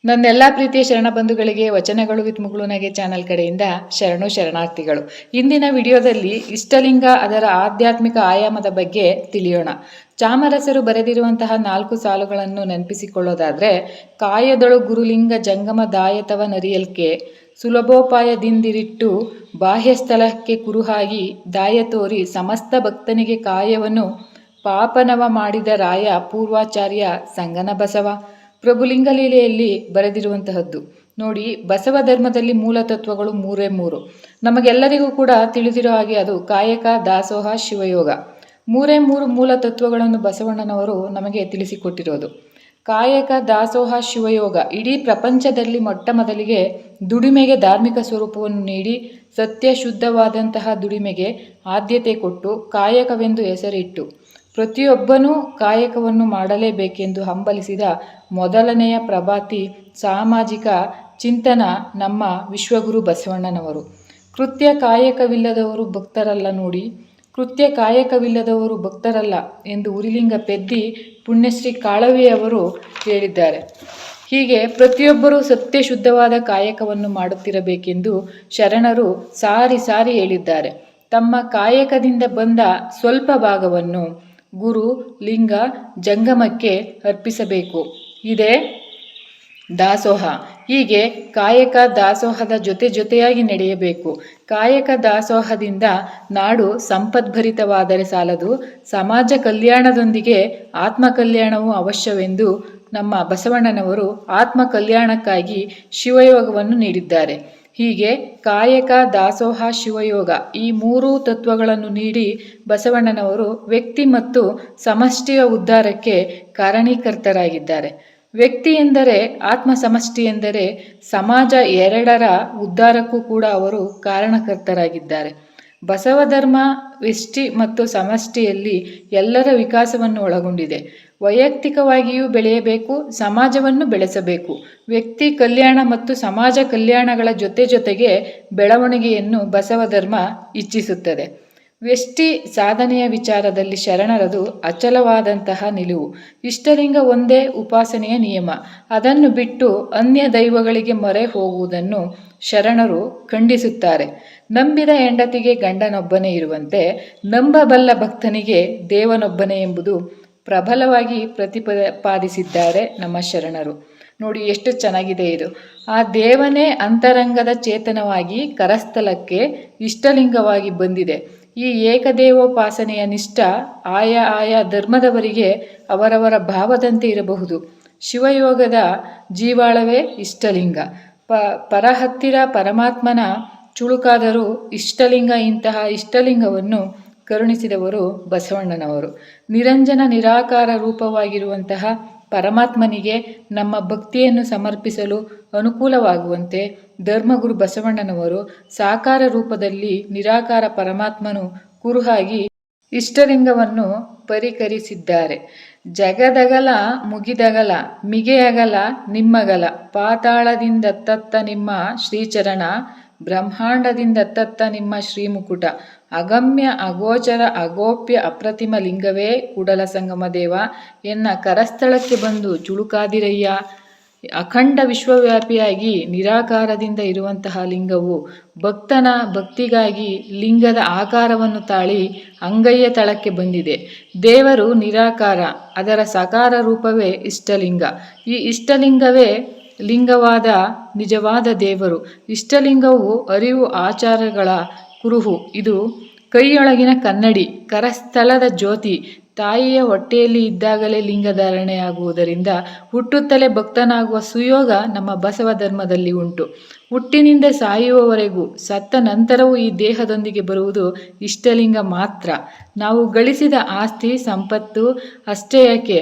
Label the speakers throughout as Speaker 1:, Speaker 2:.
Speaker 1: ನನ್ನೆಲ್ಲ ಪ್ರೀತಿಯ ಶರಣ ಬಂಧುಗಳಿಗೆ ವಚನಗಳು ವಿತ್ ಮುಗುಳುನಗೆ ಚಾನಲ್ ಕಡೆಯಿಂದ ಶರಣಾರ್ಥಿಗಳು. ಇಂದಿನ ವಿಡಿಯೋದಲ್ಲಿ ಇಷ್ಟಲಿಂಗ ಅದರ ಆಧ್ಯಾತ್ಮಿಕ ಆಯಾಮದ ಬಗ್ಗೆ ತಿಳಿಯೋಣ. ಚಾಮರಸರು ಬರೆದಿರುವಂತಹ 4 ಸಾಲುಗಳನ್ನು ನೆನಪಿಸಿಕೊಳ್ಳೋದಾದ್ರೆ, ಕಾಯದೊಳು ಗುರುಲಿಂಗ ಜಂಗಮ ದಾಯತವ ನರಿಯಲ್ಕೆ ಸುಲಭೋಪಾಯದಿಂದಿರಿಟ್ಟು ಬಾಹ್ಯ ಸ್ಥಳಕ್ಕೆ ಕುರುಹಾಗಿ ದಾಯ ತೋರಿ ಸಮಸ್ತ ಭಕ್ತನಿಗೆ ಕಾಯವನ್ನು ಪಾಪನವ ಮಾಡಿದ ರಾಯ ಪೂರ್ವಾಚಾರ್ಯ ಸಂಗನ ಬಸವ. ಪ್ರಭುಲಿಂಗ ಲೀಲೆಯಲ್ಲಿ ಬರೆದಿರುವಂತಹದ್ದು ನೋಡಿ. ಬಸವ ಧರ್ಮದಲ್ಲಿ ಮೂಲ ತತ್ವಗಳು ಮೂರು. ನಮಗೆಲ್ಲರಿಗೂ ಕೂಡ ತಿಳಿದಿರೋ ಹಾಗೆ ಅದು ಕಾಯಕ, ದಾಸೋಹ, ಶಿವಯೋಗ. ಮೂರು ಮೂಲ ತತ್ವಗಳನ್ನು ಬಸವಣ್ಣನವರು ನಮಗೆ ತಿಳಿಸಿಕೊಟ್ಟಿರೋದು. ಕಾಯಕ, ದಾಸೋಹ, ಶಿವಯೋಗ ಇಡೀ ಪ್ರಪಂಚದಲ್ಲಿ ಮೊಟ್ಟ ಮೊದಲಿಗೆ ದುಡಿಮೆಗೆ ಧಾರ್ಮಿಕ ಸ್ವರೂಪವನ್ನು ನೀಡಿ ಸತ್ಯ ಶುದ್ಧವಾದಂತಹ ದುಡಿಮೆಗೆ ಆದ್ಯತೆ ಕೊಟ್ಟು ಕಾಯಕವೆಂದು ಹೆಸರಿಟ್ಟು ಪ್ರತಿಯೊಬ್ಬನೂ ಕಾಯಕವನ್ನು ಮಾಡಲೇಬೇಕೆಂದು ಹಂಬಲಿಸಿದ ಮೊದಲನೆಯ ಪ್ರಭಾತಿ ಸಾಮಾಜಿಕ ಚಿಂತನ ನಮ್ಮ ವಿಶ್ವಗುರು ಬಸವಣ್ಣನವರು. ಕೃತ್ಯ ಕಾಯಕವಿಲ್ಲದವರು ಭಕ್ತರಲ್ಲ ನೋಡಿ, ಕೃತ್ಯ ಕಾಯಕವಿಲ್ಲದವರು ಭಕ್ತರಲ್ಲ ಎಂದು ಉರಿಲಿಂಗ ಪೆದ್ದಿ ಪುಣ್ಯಶ್ರೀ ಕಾಳವಿಯವರು ಹೇಳಿದ್ದಾರೆ. ಹೀಗೆ ಪ್ರತಿಯೊಬ್ಬರೂ ಸತ್ಯ ಶುದ್ಧವಾದ ಕಾಯಕವನ್ನು ಮಾಡುತ್ತಿರಬೇಕೆಂದು ಶರಣರು ಸಾರಿ ಹೇಳಿದ್ದಾರೆ. ತಮ್ಮ ಕಾಯಕದಿಂದ ಬಂದ ಸ್ವಲ್ಪ ಭಾಗವನ್ನು ಗುರು ಲಿಂಗ ಜಂಗಮಕ್ಕೆ ಅರ್ಪಿಸಬೇಕು. ಇದೇ ದಾಸೋಹ. ಹೀಗೆ ಕಾಯಕ ದಾಸೋಹದ ಜೊತೆಯಾಗಿ ನಡೆಯಬೇಕು. ಕಾಯಕ ದಾಸೋಹದಿಂದ ನಾಡು ಸಂಪದ್ಭರಿತವಾದರೆ ಸಾಲದು, ಸಮಾಜ ಕಲ್ಯಾಣದೊಂದಿಗೆ ಆತ್ಮ ಕಲ್ಯಾಣವೂ ಅವಶ್ಯವೆಂದು ನಮ್ಮ ಬಸವಣ್ಣನವರು ಆತ್ಮ ಕಲ್ಯಾಣಕ್ಕಾಗಿ ಶಿವಯೋಗವನ್ನು ನೀಡಿದ್ದಾರೆ. ಹೀಗೆ ಕಾಯಕ, ದಾಸೋಹ, ಶಿವಯೋಗ ಈ 3 ತತ್ವಗಳನ್ನು ನೀಡಿ ಬಸವಣ್ಣನವರು ವ್ಯಕ್ತಿ ಮತ್ತು ಸಮಷ್ಟಿಯ ಉದ್ಧಾರಕ್ಕೆ ಕಾರಣೀಕರ್ತರಾಗಿದ್ದಾರೆ. ವ್ಯಕ್ತಿ ಎಂದರೆ ಆತ್ಮ, ಸಮಷ್ಟಿ ಎಂದರೆ ಸಮಾಜ, ಎರಡರ ಉದ್ಧಾರಕ್ಕೂ ಕೂಡ ಅವರು ಕಾರಣಕರ್ತರಾಗಿದ್ದಾರೆ. ಬಸವ ಧರ್ಮ ವ್ಯಷ್ಟಿ ಮತ್ತು ಸಮಷ್ಟಿಯಲ್ಲಿ ಎಲ್ಲರ ವಿಕಾಸವನ್ನು ಒಳಗೊಂಡಿದೆ. ವೈಯಕ್ತಿಕವಾಗಿಯೂ ಬೆಳೆಯಬೇಕು, ಸಮಾಜವನ್ನು ಬೆಳೆಸಬೇಕು. ವ್ಯಕ್ತಿ ಕಲ್ಯಾಣ ಮತ್ತು ಸಮಾಜ ಕಲ್ಯಾಣಗಳ ಜೊತೆಗೆ ಬೆಳವಣಿಗೆಯನ್ನು ಬಸವ ಧರ್ಮ ಇಚ್ಛಿಸುತ್ತದೆ. ವ್ಯಷ್ಟಿ ಸಾಧನೆಯ ವಿಚಾರದಲ್ಲಿ ಶರಣರದು ಅಚಲವಾದಂತಹ ನಿಲುವು. ಇಷ್ಟಲಿಂಗ ಒಂದೇ ಉಪಾಸನೆಯ ನಿಯಮ. ಅದನ್ನು ಬಿಟ್ಟು ಅನ್ಯ ದೈವಗಳಿಗೆ ಮೊರೆ ಹೋಗುವುದನ್ನು ಶರಣರು ಖಂಡಿಸುತ್ತಾರೆ. ನಂಬಿದ ಹೆಂಡತಿಗೆ ಗಂಡನೊಬ್ಬನೇ ಇರುವಂತೆ ನಂಬಬಲ್ಲ ಭಕ್ತನಿಗೆ ದೇವನೊಬ್ಬನೇ ಎಂಬುದು ಪ್ರಬಲವಾಗಿ ಪ್ರತಿಪಾದಿಸಿದ್ದಾರೆ ನಮ್ಮ ಶರಣರು. ನೋಡಿ ಎಷ್ಟು ಚೆನ್ನಾಗಿದೆ ಇದು. ಆ ದೇವನೇ ಅಂತರಂಗದ ಚೇತನವಾಗಿ ಕರಸ್ಥಲಕ್ಕೆ ಇಷ್ಟಲಿಂಗವಾಗಿ ಬಂದಿದೆ. ಈ ಏಕದೇವೋಪಾಸನೆಯ ನಿಷ್ಠ ಆಯಾ ಧರ್ಮದವರಿಗೆ ಅವರವರ ಭಾವದಂತೆ ಇರಬಹುದು. ಶಿವಯೋಗದ ಜೀವಾಳವೇ ಇಷ್ಟಲಿಂಗ. ಪರ ಹತ್ತಿರ ಪರಮಾತ್ಮನ ಚುಳುಕಾದರೂ ಇಷ್ಟಲಿಂಗ. ಇಂತಹ ಇಷ್ಟಲಿಂಗವನ್ನು ಕರುಣಿಸಿದವರು ಬಸವಣ್ಣನವರು. ನಿರಂಜನ ನಿರಾಕಾರ ರೂಪವಾಗಿರುವಂತಹ ಪರಮಾತ್ಮನಿಗೆ ನಮ್ಮ ಭಕ್ತಿಯನ್ನು ಸಮರ್ಪಿಸಲು ಅನುಕೂಲವಾಗುವಂತೆ ಧರ್ಮಗುರು ಬಸವಣ್ಣನವರು ಸಾಕಾರ ರೂಪದಲ್ಲಿ ನಿರಾಕಾರ ಪರಮಾತ್ಮನು ಕುರುಹಾಗಿ ಇಷ್ಟಲಿಂಗವನ್ನು ಪರಿಕರಿಸಿದ್ದಾರೆ. ಜಗದಗಲ ಮುಗಿದಗಲ ಮಿಗೆಯಗಲ ನಿಮ್ಮಗಲ, ಪಾತಾಳದಿಂದತ್ತ ನಿಮ್ಮ ಶ್ರೀಚರಣ, ಬ್ರಹ್ಮಾಂಡದಿಂದತ್ತ ನಿಮ್ಮ ಶ್ರೀಮುಕುಟ, ಅಗಮ್ಯ ಅಗೋಚರ ಅಗೋಪ್ಯ ಅಪ್ರತಿಮ ಲಿಂಗವೇ ಕೂಡಲ ಸಂಗಮ ದೇವ ಎನ್ನ ಕರಸ್ಥಳಕ್ಕೆ ಬಂದು ಚುಳುಕಾದಿರಯ್ಯ. ಅಖಂಡ ವಿಶ್ವವ್ಯಾಪಿಯಾಗಿ ನಿರಾಕಾರದಿಂದ ಇರುವಂತಹ ಲಿಂಗವು ಭಕ್ತನ ಭಕ್ತಿಗಾಗಿ ಲಿಂಗದ ಆಕಾರವನ್ನು ತಾಳಿ ಅಂಗೈಯ ತಳಕ್ಕೆ ಬಂದಿದೆ. ದೇವರು ನಿರಾಕಾರ, ಅದರ ಸಾಕಾರ ರೂಪವೇ ಇಷ್ಟಲಿಂಗ. ಈ ಇಷ್ಟಲಿಂಗವೇ ಲಿಂಗವಾದ ನಿಜವಾದ ದೇವರು. ಇಷ್ಟಲಿಂಗವು ಅರಿವು ಆಚಾರಗಳ ಕುರುಹು. ಇದು ಕೈಯೊಳಗಿನ ಕನ್ನಡಿ, ಕರಸ್ಥಳದ ಜ್ಯೋತಿ. ತಾಯಿಯ ಹೊಟ್ಟೆಯಲ್ಲಿ ಇದ್ದಾಗಲೇ ಲಿಂಗಧಾರಣೆಯಾಗುವುದರಿಂದ ಹುಟ್ಟುತ್ತಲೇ ಭಕ್ತನಾಗುವ ಸುಯೋಗ ನಮ್ಮ ಬಸವ ಧರ್ಮದಲ್ಲಿ ಉಂಟು. ಹುಟ್ಟಿನಿಂದ ಸಾಯುವವರೆಗೂ, ಸತ್ತ ನಂತರವೂ ಈ ದೇಹದೊಂದಿಗೆ ಬರುವುದು ಇಷ್ಟಲಿಂಗ ಮಾತ್ರ. ನಾವು ಗಳಿಸಿದ ಆಸ್ತಿ ಸಂಪತ್ತು ಅಷ್ಟೇ ಯಾಕೆ,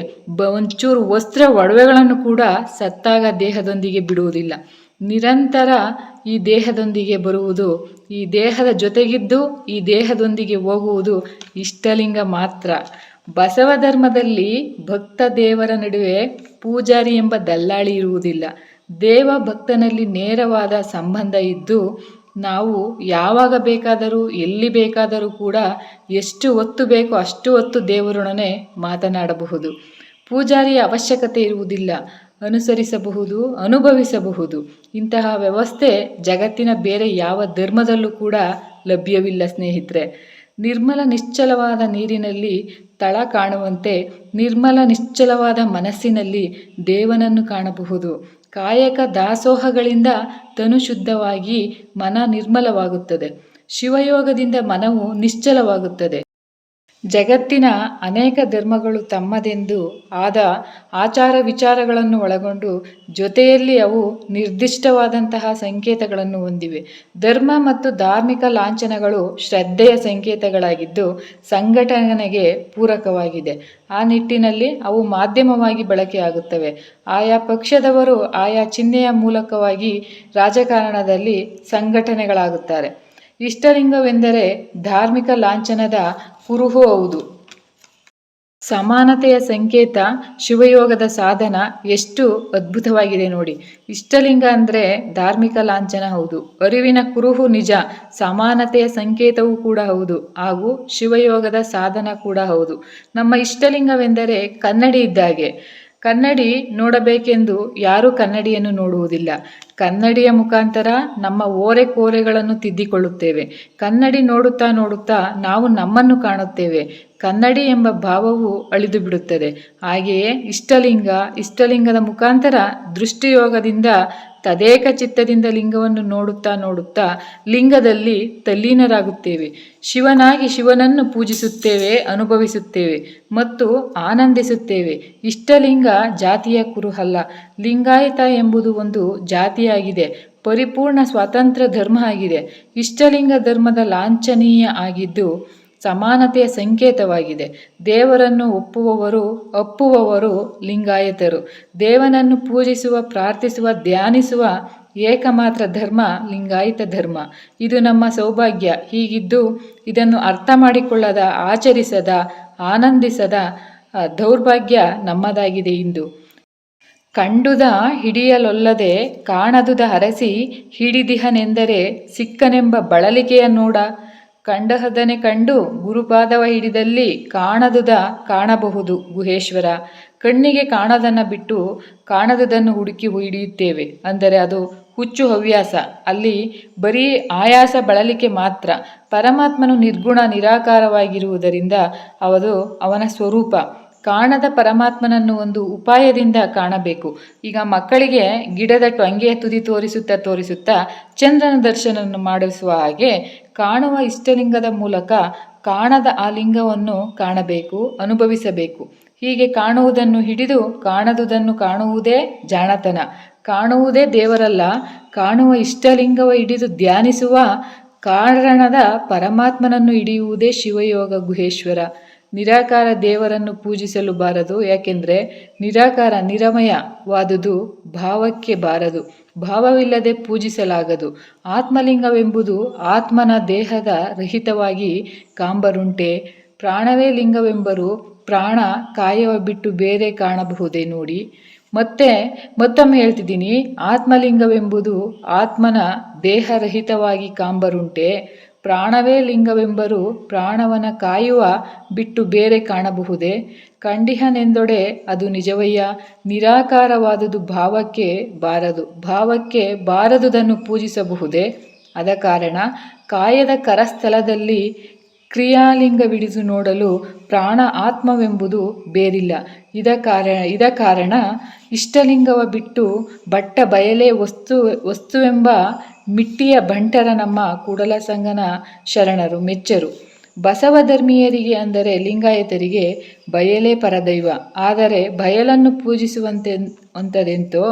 Speaker 1: ಒಂಚೂರು ವಸ್ತ್ರ ಒಡವೆಗಳನ್ನು ಕೂಡ ಸತ್ತಾಗ ದೇಹದೊಂದಿಗೆ ಬಿಡುವುದಿಲ್ಲ. ನಿರಂತರ ಈ ದೇಹದೊಂದಿಗೆ ಬರುವುದು, ಈ ದೇಹದ ಜೊತೆಗಿದ್ದು ಈ ದೇಹದೊಂದಿಗೆ ಹೋಗುವುದು ಇಷ್ಟಲಿಂಗ ಮಾತ್ರ. ಬಸವ ಧರ್ಮದಲ್ಲಿ ಭಕ್ತ ದೇವರ ನಡುವೆ ಪೂಜಾರಿ ಎಂಬ ದಲ್ಲಾಳಿ ಇರುವುದಿಲ್ಲ. ದೇವ ಭಕ್ತನಲ್ಲಿ ನೇರವಾದ ಸಂಬಂಧ ಇದ್ದು ನಾವು ಯಾವಾಗ ಬೇಕಾದರೂ ಎಲ್ಲಿ ಬೇಕಾದರೂ ಕೂಡ ಎಷ್ಟು ಹೊತ್ತು ಬೇಕೋ ಅಷ್ಟು ಹೊತ್ತು ದೇವರೊಡನೆ ಮಾತನಾಡಬಹುದು. ಪೂಜಾರಿಯ ಅವಶ್ಯಕತೆ ಇರುವುದಿಲ್ಲ. ಅನುಸರಿಸಬಹುದು, ಅನುಭವಿಸಬಹುದು. ಇಂತಹ ವ್ಯವಸ್ಥೆ ಜಗತ್ತಿನ ಬೇರೆ ಯಾವ ಧರ್ಮದಲ್ಲೂ ಕೂಡ ಲಭ್ಯವಿಲ್ಲ ಸ್ನೇಹಿತರೆ. ನಿರ್ಮಲ ನಿಶ್ಚಲವಾದ ನೀರಿನಲ್ಲಿ ತಳ ಕಾಣುವಂತೆ ನಿರ್ಮಲ ನಿಶ್ಚಲವಾದ ಮನಸ್ಸಿನಲ್ಲಿ ದೇವನನ್ನು ಕಾಣಬಹುದು. ಕಾಯಕ ದಾಸೋಹಗಳಿಂದ ತನು ಶುದ್ಧವಾಗಿ ಮನ ನಿರ್ಮಲವಾಗುತ್ತದೆ. ಶಿವಯೋಗದಿಂದ ಮನವು ನಿಶ್ಚಲವಾಗುತ್ತದೆ. ಜಗತ್ತಿನ ಅನೇಕ ಧರ್ಮಗಳು ತಮ್ಮದೆಂದು ಆದ ಆಚಾರ ವಿಚಾರಗಳನ್ನು ಒಳಗೊಂಡು ಜೊತೆಯಲ್ಲಿ ಅವು ನಿರ್ದಿಷ್ಟವಾದಂತಹ ಸಂಕೇತಗಳನ್ನು ಹೊಂದಿವೆ. ಧರ್ಮ ಮತ್ತು ಧಾರ್ಮಿಕ ಲಾಂಛನಗಳು ಶ್ರದ್ಧೆಯ ಸಂಕೇತಗಳಾಗಿದ್ದು ಸಂಘಟನೆಗೆ ಪೂರಕವಾಗಿದೆ. ಆ ನಿಟ್ಟಿನಲ್ಲಿ ಅವು ಮಾಧ್ಯಮವಾಗಿ ಬಳಕೆಯಾಗುತ್ತವೆ. ಆಯಾ ಪಕ್ಷದವರು ಆಯಾ ಚಿಹ್ನೆಯ ಮೂಲಕವಾಗಿ ರಾಜಕಾರಣದಲ್ಲಿ ಸಂಘಟನೆಗಳಾಗುತ್ತಾರೆ. ಇಷ್ಟಲಿಂಗವೆಂದರೆ ಧಾರ್ಮಿಕ ಲಾಂಛನದ ಕುರುಹು ಹೌದು. ಸಮಾನತೆಯ ಸಂಕೇತ, ಶಿವಯೋಗದ ಸಾಧನ ಎಷ್ಟು ಅದ್ಭುತವಾಗಿದೆ ನೋಡಿ. ಇಷ್ಟಲಿಂಗ ಅಂದರೆ ಧಾರ್ಮಿಕ ಲಾಂಛನ ಹೌದು, ಅರಿವಿನ ಕುರುಹು ನಿಜ, ಸಮಾನತೆಯ ಸಂಕೇತವೂ ಕೂಡ ಹೌದು, ಹಾಗೂ ಶಿವಯೋಗದ ಸಾಧನ ಕೂಡ ಹೌದು. ನಮ್ಮ ಇಷ್ಟಲಿಂಗವೆಂದರೆ ಕನ್ನಡಿ ಇದ್ದಾಗೆ. ಕನ್ನಡಿ ನೋಡಬೇಕೆಂದು ಯಾರೂ ಕನ್ನಡಿಯನ್ನು ನೋಡುವುದಿಲ್ಲ. ಕನ್ನಡಿಯ ಮುಖಾಂತರ ನಮ್ಮ ಓರೆ ಕೋರೆಗಳನ್ನು ತಿದ್ದಿಕೊಳ್ಳುತ್ತೇವೆ. ಕನ್ನಡಿ ನೋಡುತ್ತಾ ನೋಡುತ್ತಾ ನಾವು ನಮ್ಮನ್ನು ಕಾಣುತ್ತೇವೆ. ಕನ್ನಡಿ ಎಂಬ ಭಾವವು ಅಳಿದು ಬಿಡುತ್ತದೆ. ಹಾಗೆಯೇ ಇಷ್ಟಲಿಂಗದ ಮುಖಾಂತರ ದೃಷ್ಟಿಯೋಗದಿಂದ ತದೇಕ ಚಿತ್ತದಿಂದ ಲಿಂಗವನ್ನು ನೋಡುತ್ತಾ ನೋಡುತ್ತಾ ಲಿಂಗದಲ್ಲಿ ತಲ್ಲೀನರಾಗುತ್ತೇವೆ. ಶಿವನಾಗಿ ಶಿವನನ್ನು ಪೂಜಿಸುತ್ತೇವೆ, ಅನುಭವಿಸುತ್ತೇವೆ ಮತ್ತು ಆನಂದಿಸುತ್ತೇವೆ. ಇಷ್ಟಲಿಂಗ ಜಾತಿಯ ಕುರುಹಲ್ಲ. ಲಿಂಗಾಯತ ಎಂಬುದು ಒಂದು ಜಾತಿಯಾಗಿದೆ, ಪರಿಪೂರ್ಣ ಸ್ವತಂತ್ರ ಧರ್ಮ ಆಗಿದೆ. ಇಷ್ಟಲಿಂಗ ಧರ್ಮದ ಲಾಂಛನೀಯ ಆಗಿದ್ದು ಸಮಾನತೆಯ ಸಂಕೇತವಾಗಿದೆ. ದೇವರನ್ನು ಅಪ್ಪುವವರು ಲಿಂಗಾಯತರು. ದೇವನನ್ನು ಪೂಜಿಸುವ, ಪ್ರಾರ್ಥಿಸುವ, ಧ್ಯಾನಿಸುವ ಏಕಮಾತ್ರ ಧರ್ಮ ಲಿಂಗಾಯತ ಧರ್ಮ. ಇದು ನಮ್ಮ ಸೌಭಾಗ್ಯ. ಹೀಗಿದ್ದು ಇದನ್ನು ಅರ್ಥ ಮಾಡಿಕೊಳ್ಳದ, ಆಚರಿಸದ, ಆನಂದಿಸದ ದೌರ್ಭಾಗ್ಯ ನಮ್ಮದಾಗಿದೆ ಇಂದು. ಕಂಡುದ ಹಿಡಿಯಲೊಲ್ಲದೆ ಕಾಣದುದ ಹರಸಿ ಹಿಡಿದಿಹನೆಂದರೆ ಸಿಕ್ಕನೆಂಬ ಬಳಲಿಕೆಯ ನೋಡ. ಕಂಡಹದನೆ ಕಂಡು ಗುರುಪಾದವ ಹಿಡಿದಲ್ಲಿ ಕಾಣದುದ ಕಾಣಬಹುದು ಗುಹೇಶ್ವರ. ಕಣ್ಣಿಗೆ ಕಾಣದನ್ನು ಬಿಟ್ಟು ಕಾಣದುದನ್ನು ಹುಡುಕಿ ಹಿಡಿಯುತ್ತೇವೆ ಅಂದರೆ ಅದು ಹುಚ್ಚು ಹವ್ಯಾಸ. ಅಲ್ಲಿ ಬರೀ ಆಯಾಸ, ಬಳಲಿಕೆ ಮಾತ್ರ. ಪರಮಾತ್ಮನು ನಿರ್ಗುಣ ನಿರಾಕಾರವಾಗಿರುವುದರಿಂದ ಅದು ಅವನ ಸ್ವರೂಪ. ಕಾಣದ ಪರಮಾತ್ಮನನ್ನು ಒಂದು ಉಪಾಯದಿಂದ ಕಾಣಬೇಕು. ಈಗ ಮಕ್ಕಳಿಗೆ ಗಿಡದ ಟೊಂಗೆಯ ತುದಿ ತೋರಿಸುತ್ತಾ ಚಂದ್ರನ ದರ್ಶನವನ್ನು ಮಾಡಿಸುವ ಹಾಗೆ ಕಾಣುವ ಇಷ್ಟಲಿಂಗದ ಮೂಲಕ ಕಾಣದ ಆ ಲಿಂಗವನ್ನು ಕಾಣಬೇಕು, ಅನುಭವಿಸಬೇಕು. ಹೀಗೆ ಕಾಣುವುದನ್ನು ಹಿಡಿದು ಕಾಣದುದನ್ನು ಕಾಣುವುದೇ ಜಾಣತನ. ಕಾಣುವುದೇ ದೇವರಲ್ಲ, ಕಾಣುವ ಇಷ್ಟಲಿಂಗವ ಹಿಡಿದು ಧ್ಯಾನಿಸುವ ಕಾರಣದ ಪರಮಾತ್ಮನನ್ನು ಹಿಡಿಯುವುದೇ ಶಿವಯೋಗ ಗುಹೇಶ್ವರ. ನಿರಾಕಾರ ದೇವರನ್ನು ಪೂಜಿಸಲು ಬಾರದು. ಯಾಕೆಂದರೆ ನಿರಾಕಾರ ನಿರಮಯವಾದುದು, ಭಾವಕ್ಕೆ ಬಾರದು. ಭಾವವಿಲ್ಲದೆ ಪೂಜಿಸಲಾಗದು. ಆತ್ಮಲಿಂಗವೆಂಬುದು ಆತ್ಮನ ದೇಹದ ರಹಿತವಾಗಿ ಕಾಂಬರುಂಟೆ. ಪ್ರಾಣವೇ ಲಿಂಗವೆಂಬರು. ಪ್ರಾಣ ಕಾಯವ ಬಿಟ್ಟು ಬೇರೆ ಕಾಣಬಹುದೇ ನೋಡಿ. ಮತ್ತೊಮ್ಮೆ ಹೇಳ್ತಿದ್ದೀನಿ, ಆತ್ಮಲಿಂಗವೆಂಬುದು ಆತ್ಮನ ದೇಹರಹಿತವಾಗಿ ಕಾಂಬರುಂಟೆ. ಪ್ರಾಣವೇ ಲಿಂಗವೆಂಬರು. ಪ್ರಾಣವನ ಕಾಯುವ ಬಿಟ್ಟು ಬೇರೆ ಕಾಣಬಹುದೇ. ಕಂಡಿಹನೆಂದೊಡೆ ಅದು ನಿಜವಯ್ಯ. ನಿರಾಕಾರವಾದುದು ಭಾವಕ್ಕೆ ಬಾರದು. ಭಾವಕ್ಕೆ ಬಾರದುದನ್ನು ಪೂಜಿಸಬಹುದೇ. ಆದ ಕಾರಣ ಕಾಯದ ಕರಸ್ಥಲದಲ್ಲಿ ಕ್ರಿಯಾಲಿಂಗವಿಡಿದು ನೋಡಲು ಪ್ರಾಣ ಆತ್ಮವೆಂಬುದು ಬೇರಿಲ್ಲ. ಇದ ಕಾರಣ ಇಷ್ಟಲಿಂಗವ ಬಿಟ್ಟು ಬಟ್ಟ ಬಯಲೇ ವಸ್ತುವೆಂಬ ಮಿಟ್ಟಿಯ ಬಂಟರ ನಮ್ಮ ಕೂಡಲಸಂಗನ ಶರಣರು ಮೆಚ್ಚರು. ಬಸವಧರ್ಮೀಯರಿಗೆ ಅಂದರೆ ಲಿಂಗಾಯತರಿಗೆ ಬಯಲೇ ಪರದೈವ. ಆದರೆ ಬಯಲನ್ನು ಪೂಜಿಸುವಂಥದೆಂತೋ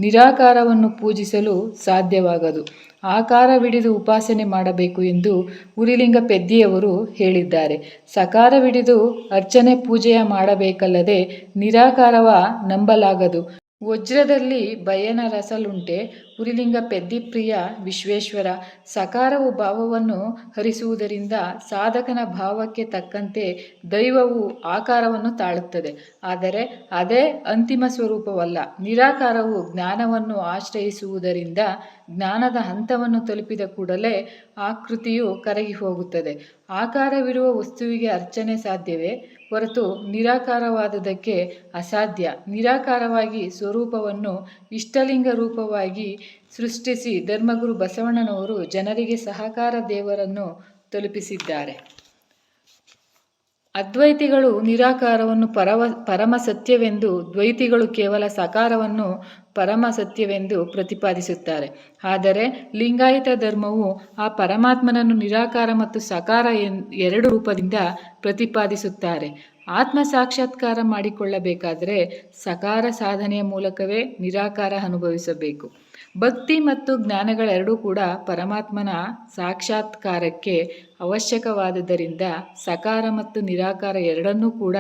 Speaker 1: ನಿರಾಕಾರವನ್ನು ಪೂಜಿಸಲು ಸಾಧ್ಯವಾಗದು. ಆಕಾರವಿಡಿದು ಉಪಾಸನೆ ಮಾಡಬೇಕು ಎಂದು ಉರಿಲಿಂಗ ಪೆದ್ದಿಯವರು ಹೇಳಿದ್ದಾರೆ. ಸಕಾರವಿಡಿದು ಅರ್ಚನೆ ಪೂಜೆಯ ಮಾಡಬೇಕಲ್ಲದೆ ನಿರಾಕಾರವ ನಂಬಲಾಗದು. ವಜ್ರದಲ್ಲಿ ಬಯನ ರಸಲುಂಟೆ. ಉರಿಲಿಂಗ ಪೆದ್ದಿಪ್ರಿಯ ವಿಶ್ವೇಶ್ವರ. ಸಕಾರವು ಭಾವವನ್ನು ಹರಿಸುವುದರಿಂದ ಸಾಧಕನ ಭಾವಕ್ಕೆ ತಕ್ಕಂತೆ ದೈವವು ಆಕಾರವನ್ನು ತಾಳುತ್ತದೆ. ಆದರೆ ಅದೇ ಅಂತಿಮ ಸ್ವರೂಪವಲ್ಲ. ನಿರಾಕಾರವು ಜ್ಞಾನವನ್ನು ಆಶ್ರಯಿಸುವುದರಿಂದ ಜ್ಞಾನದ ಹಂತವನ್ನು ತಲುಪಿದ ಕೂಡಲೇ ಆಕೃತಿಯು ಕರಗಿ ಹೋಗುತ್ತದೆ. ಆಕಾರವಿರುವ ವಸ್ತುವಿಗೆ ಅರ್ಚನೆ ಸಾಧ್ಯವೇ? ಹೊರತು ನಿರಾಕಾರವಾದುದಕ್ಕೆ ಅಸಾಧ್ಯ. ನಿರಾಕಾರವಾಗಿ ಸ್ವರೂಪವನ್ನು ಇಷ್ಟಲಿಂಗ ರೂಪವಾಗಿ ಸೃಷ್ಟಿಸಿ ಧರ್ಮಗುರು ಬಸವಣ್ಣನವರು ಜನರಿಗೆ ಸಹಕಾರ ದೇವರನ್ನು ತಲುಪಿಸಿದ್ದಾರೆ. ಅದ್ವೈತಿಗಳು ನಿರಾಕಾರವನ್ನು ಪರಮ ಸತ್ಯವೆಂದು, ದ್ವೈತಿಗಳು ಕೇವಲ ಸಾಕಾರವನ್ನು ಪರಮ ಸತ್ಯವೆಂದು ಪ್ರತಿಪಾದಿಸುತ್ತಾರೆ. ಆದರೆ ಲಿಂಗಾಯತ ಧರ್ಮವು ಆ ಪರಮಾತ್ಮನನ್ನು ನಿರಾಕಾರ ಮತ್ತು ಸಾಕಾರ ಎರಡು ರೂಪದಿಂದ ಪ್ರತಿಪಾದಿಸುತ್ತಾರೆ. ಆತ್ಮ ಸಾಕ್ಷಾತ್ಕಾರ ಮಾಡಿಕೊಳ್ಳಬೇಕಾದರೆ ಸಕಾರ ಸಾಧನೆಯ ಮೂಲಕವೇ ನಿರಾಕಾರ ಅನುಭವಿಸಬೇಕು. ಭಕ್ತಿ ಮತ್ತು ಜ್ಞಾನಗಳೆರಡೂ ಕೂಡ ಪರಮಾತ್ಮನ ಸಾಕ್ಷಾತ್ಕಾರಕ್ಕೆ ಅವಶ್ಯಕವಾದುದರಿಂದ ಸಕಾರ ಮತ್ತು ನಿರಾಕಾರ ಎರಡನ್ನೂ ಕೂಡ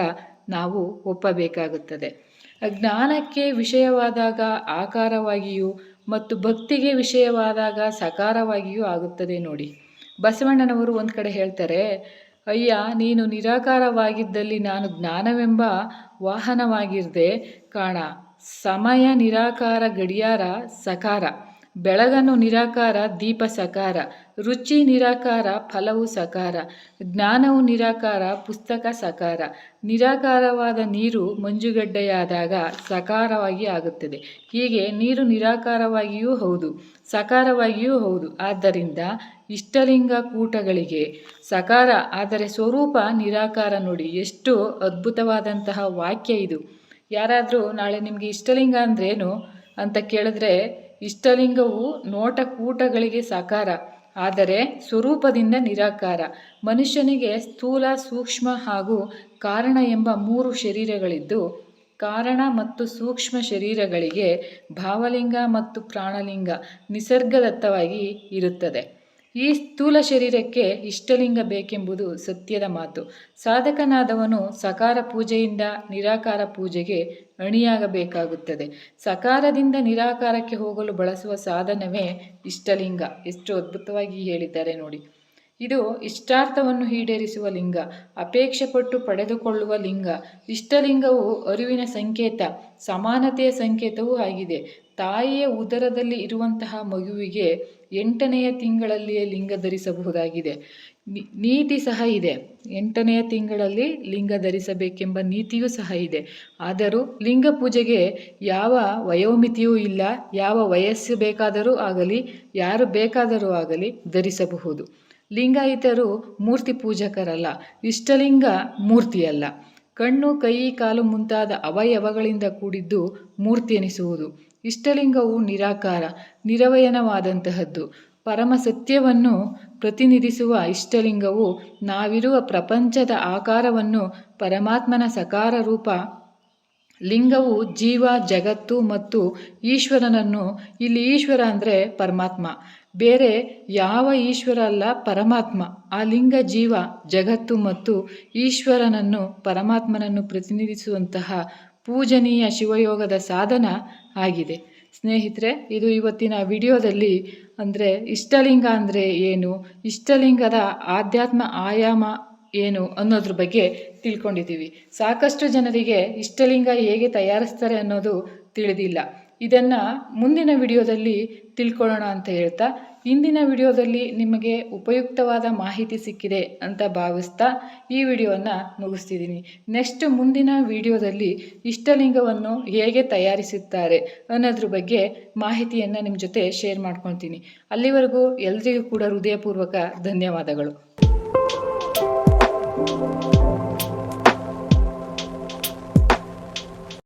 Speaker 1: ನಾವು ಒಪ್ಪಬೇಕಾಗುತ್ತದೆ. ಜ್ಞಾನಕ್ಕೆ ವಿಷಯವಾದಾಗ ಆಕಾರವಾಗಿಯೂ ಮತ್ತು ಭಕ್ತಿಗೆ ವಿಷಯವಾದಾಗ ಸಕಾರವಾಗಿಯೂ ಆಗುತ್ತದೆ ನೋಡಿ. ಬಸವಣ್ಣನವರು ಒಂದು ಕಡೆ ಹೇಳ್ತಾರೆ, ಅಯ್ಯ ನೀನು ನಿರಾಕಾರವಾಗಿದ್ದಲ್ಲಿ ನಾನು ಜ್ಞಾನವೆಂಬ ವಾಹನವಾಗಿರ್ದೆ ಕಾಣ. ಸಮಯ ನಿರಾಕಾರ ಗಡಿಯಾರ ಸಕಾರ, ಬೆಳಗನ್ನು ನಿರಾಕಾರ ದೀಪ ಸಕಾರ, ರುಚಿ ನಿರಾಕಾರ ಫಲವು ಸಕಾರ, ಜ್ಞಾನವು ನಿರಾಕಾರ ಪುಸ್ತಕ ಸಕಾರ. ನಿರಾಕಾರವಾದ ನೀರು ಮಂಜುಗಡ್ಡೆಯಾದಾಗ ಸಕಾರವಾಗಿ ಆಗುತ್ತದೆ. ಹೀಗೆ ನೀರು ನಿರಾಕಾರವಾಗಿಯೂ ಹೌದು, ಸಕಾರವಾಗಿಯೂ ಹೌದು. ಆದ್ದರಿಂದ ಇಷ್ಟಲಿಂಗ ಕೂಟಗಳಿಗೆ ಸಕಾರ, ಆದರೆ ಸ್ವರೂಪ ನಿರಾಕಾರ. ನೋಡಿ ಎಷ್ಟು ಅದ್ಭುತವಾದಂತಹ ವಾಕ್ಯ ಇದು. ಯಾರಾದರೂ ನಾಳೆ ನಿಮಗೆ ಇಷ್ಟಲಿಂಗ ಅಂದ್ರೇನು ಅಂತ ಕೇಳಿದ್ರೆ, ಇಷ್ಟಲಿಂಗವು ನೋಟ ಕೂಟಗಳಿಗೆ ಸಾಕಾರ, ಆದರೆ ಸ್ವರೂಪದಿಂದ ನಿರಾಕಾರ. ಮನುಷ್ಯನಿಗೆ ಸ್ಥೂಲ, ಸೂಕ್ಷ್ಮ ಹಾಗೂ ಕಾರಣ ಎಂಬ 3 ಶರೀರಗಳಿದ್ದು, ಕಾರಣ ಮತ್ತು ಸೂಕ್ಷ್ಮ ಶರೀರಗಳಿಗೆ ಭಾವಲಿಂಗ ಮತ್ತು ಪ್ರಾಣಲಿಂಗ ನಿಸರ್ಗದತ್ತವಾಗಿ ಇರುತ್ತದೆ. ಈ ಸ್ಥೂಲ ಶರೀರಕ್ಕೆ ಇಷ್ಟಲಿಂಗ ಬೇಕೆಂಬುದು ಸತ್ಯದ ಮಾತು. ಸಾಧಕನಾದವನು ಸಕಾರ ಪೂಜೆಯಿಂದ ನಿರಾಕಾರ ಪೂಜೆಗೆ ಅಣಿಯಾಗಬೇಕಾಗುತ್ತದೆ. ಸಕಾರದಿಂದ ನಿರಾಕಾರಕ್ಕೆ ಹೋಗಲು ಬಳಸುವ ಸಾಧನವೇ ಇಷ್ಟಲಿಂಗ. ಎಷ್ಟು ಅದ್ಭುತವಾಗಿ ಹೇಳಿದ್ದಾರೆ ನೋಡಿ. ಇದು ಇಷ್ಟಾರ್ಥವನ್ನು ಈಡೇರಿಸುವ ಲಿಂಗ, ಅಪೇಕ್ಷೆ ಪಟ್ಟು ಪಡೆದುಕೊಳ್ಳುವ ಲಿಂಗ. ಇಷ್ಟಲಿಂಗವು ಅರಿವಿನ ಸಂಕೇತ, ಸಮಾನತೆಯ ಸಂಕೇತವೂ ಆಗಿದೆ. ತಾಯಿಯ ಉದರದಲ್ಲಿ ಇರುವಂತಹ ಮಗುವಿಗೆ 8ನೆಯ ತಿಂಗಳಲ್ಲಿಯೇ ಲಿಂಗ ಧರಿಸಬಹುದಾಗಿದೆ. ನೀತಿ ಸಹ ಇದೆ. 8ನೆಯ ತಿಂಗಳಲ್ಲಿ ಲಿಂಗ ಧರಿಸಬೇಕೆಂಬ ನೀತಿಯೂ ಸಹ ಇದೆ. ಆದರೂ ಲಿಂಗ ಪೂಜೆಗೆ ಯಾವ ವಯೋಮಿತಿಯೂ ಇಲ್ಲ. ಯಾವ ವಯಸ್ಸು ಬೇಕಾದರೂ ಆಗಲಿ, ಯಾರು ಬೇಕಾದರೂ ಆಗಲಿ ಧರಿಸಬಹುದು. ಲಿಂಗಾಯಿತರು ಮೂರ್ತಿ ಪೂಜಕರಲ್ಲ. ಇಷ್ಟಲಿಂಗ ಮೂರ್ತಿಯಲ್ಲ. ಕಣ್ಣು, ಕೈ, ಕಾಲು ಮುಂತಾದ ಅವಯವಗಳಿಂದ ಕೂಡಿದ್ದು ಮೂರ್ತಿ ಎನಿಸುವುದು. ಇಷ್ಟಲಿಂಗವು ನಿರಾಕಾರ, ನಿರವಯನವಾದಂತಹದ್ದು. ಪರಮ ಸತ್ಯವನ್ನು ಪ್ರತಿನಿಧಿಸುವ ಇಷ್ಟಲಿಂಗವು ನಾವಿರುವ ಪ್ರಪಂಚದ ಆಕಾರವನ್ನು ಪರಮಾತ್ಮನ ಸಕಾರ ರೂಪ. ಲಿಂಗವು ಜೀವ, ಜಗತ್ತು ಮತ್ತು ಈಶ್ವರನನ್ನು, ಇಲ್ಲಿ ಈಶ್ವರ ಅಂದರೆ ಪರಮಾತ್ಮ, ಬೇರೆ ಯಾವ ಈಶ್ವರ ಅಲ್ಲ, ಪರಮಾತ್ಮ. ಆ ಲಿಂಗ ಜೀವ, ಜಗತ್ತು ಮತ್ತು ಈಶ್ವರನನ್ನು, ಪರಮಾತ್ಮನನ್ನು ಪ್ರತಿನಿಧಿಸುವಂತಹ ಪೂಜನೀಯ ಶಿವಯೋಗದ ಸಾಧನ ಆಗಿದೆ. ಸ್ನೇಹಿತರೆ, ಇದು ಇವತ್ತಿನ ವಿಡಿಯೋದಲ್ಲಿ ಅಂದರೆ ಇಷ್ಟಲಿಂಗ ಅಂದರೆ ಏನು, ಇಷ್ಟಲಿಂಗದ ಆಧ್ಯಾತ್ಮ ಆಯಾಮ ಏನು ಅನ್ನೋದ್ರ ಬಗ್ಗೆ ತಿಳ್ಕೊಂಡಿದ್ದೀವಿ. ಸಾಕಷ್ಟು ಜನರಿಗೆ ಇಷ್ಟಲಿಂಗ ಹೇಗೆ ತಯಾರಿಸ್ತಾರೆ ಅನ್ನೋದು ತಿಳಿದಿಲ್ಲ. ಇದನ್ನು ಮುಂದಿನ ವಿಡಿಯೋದಲ್ಲಿ ತಿಳ್ಕೊಳ್ಳೋಣ ಅಂತ ಹೇಳ್ತಾ, ಇಂದಿನ ವಿಡಿಯೋದಲ್ಲಿ ನಿಮಗೆ ಉಪಯುಕ್ತವಾದ ಮಾಹಿತಿ ಸಿಕ್ಕಿದೆ ಅಂತ ಭಾವಿಸ್ತಾ ಈ ವಿಡಿಯೋವನ್ನು ಮುಗಿಸ್ತಿದ್ದೀನಿ. ನೆಕ್ಸ್ಟ್ ಮುಂದಿನ ವಿಡಿಯೋದಲ್ಲಿ ಇಷ್ಟಲಿಂಗವನ್ನು ಹೇಗೆ ತಯಾರಿಸುತ್ತಾರೆ ಅನ್ನೋದ್ರ ಬಗ್ಗೆ ಮಾಹಿತಿಯನ್ನು ನಿಮ್ಮ ಜೊತೆ ಶೇರ್ ಮಾಡ್ಕೊಳ್ತೀನಿ. ಅಲ್ಲಿವರೆಗೂ ಎಲ್ರಿಗೂ ಕೂಡ ಹೃದಯಪೂರ್ವಕ ಧನ್ಯವಾದಗಳು.